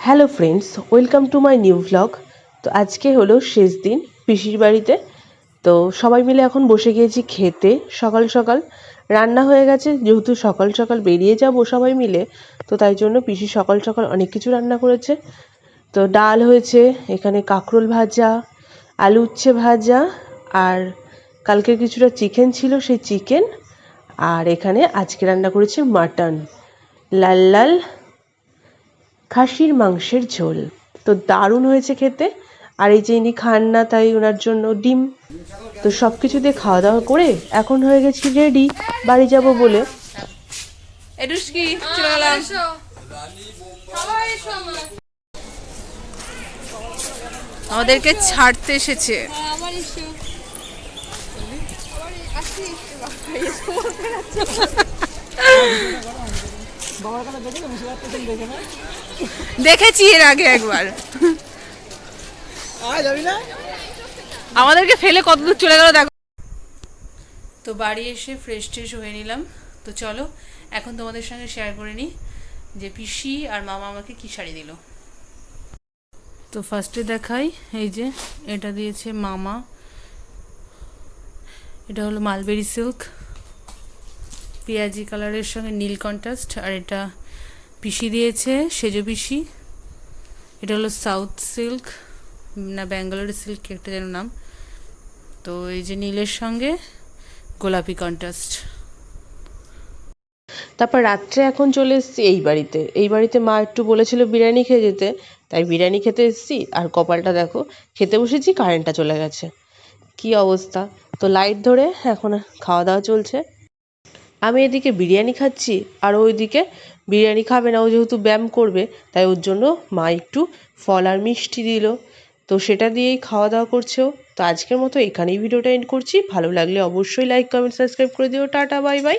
Hello friends, welcome to my new vlog. তো আজকে হলো শেষ দিন পিসির বাড়িতে। তো সবাই মিলে এখন বসে গিয়েছি খেতে। সকাল সকাল রান্না হয়ে গেছে, যেহেতু সকাল সকাল বেরিয়ে যাব সবাই মিলে, তো তাই জন্য পিসি সকাল সকাল অনেক কিছু রান্না করেছে। তো ডাল হয়েছে, এখানে কাঁকরোল ভাজা, আলু উচ্ছে ভাজা, আর কালকের কিছুটা চিকেন ছিল সেই চিকেন, আর এখানে আজকে রান্না করেছে মাটন, লাল লাল খাসির মাংসের ঝোল। তো দারুণ হয়েছে খেতে। আর এই যে ইনি খান না, তাই ওনার জন্য ডিম। তো সব কিছু দিয়ে খাওয়া দাওয়া করে এখন হয়ে গেছি রেডি বাড়ি যাব বলে। আমাদেরকে ছাড়তে এসেছে। দেখেছি এর আগে একবার, আমাদেরকে ফেলে কত দূর চলে গেল দেখো। তো বাড়ি এসে ফ্রেশ ট্রেশ হয়ে নিলাম। তো চলো এখন তোমাদের সঙ্গে শেয়ার করে নিই যে পিসি আর মামা আমাকে কি শাড়ি দিল। তো ফার্স্টে দেখাই, এই যে এটা দিয়েছে মামা, এটা হলো মালবেরি সিল্ক, পেঁয়াজি কালারের সঙ্গে নীল কন্ট্রাস্ট। আর এটা পিসি দিয়েছে সেজো পিসি, এটা হলো সাউথ সিল্ক না ব্যাঙ্গালোর সিল্ক একটা যেন নাম। তো এই যে নীলের সঙ্গে গোলাপি কন্ট্রাস্ট। তারপর রাত্রে এখন চলে এসেছি এই বাড়িতে মা একটু বলেছিল বিরিয়ানি খেয়ে যেতে, তাই বিরিয়ানি খেতে এসেছি। আর কপালটা দেখো, খেতে বসেছি কারেন্টটা চলে গেছে, কি অবস্থা। তো লাইট ধরে এখন খাওয়া দাওয়া চলছে। আমি এদিকে বিরিয়ানি খাচ্ছি, আর ওইদিকে বিরিয়ানি খাবে না, ও যেহেতু ব্যায়াম করবে, তাই ওর জন্য মা একটু ফল আর মিষ্টি দিল। তো সেটা দিয়েই খাওয়া দাওয়া করছে ও। তো আজকের মতো এখানেই ভিডিওটা এন্ড করছি। ভালো লাগলে অবশ্যই লাইক কমেন্ট সাবস্ক্রাইব করে দিও। Tata, bye bye.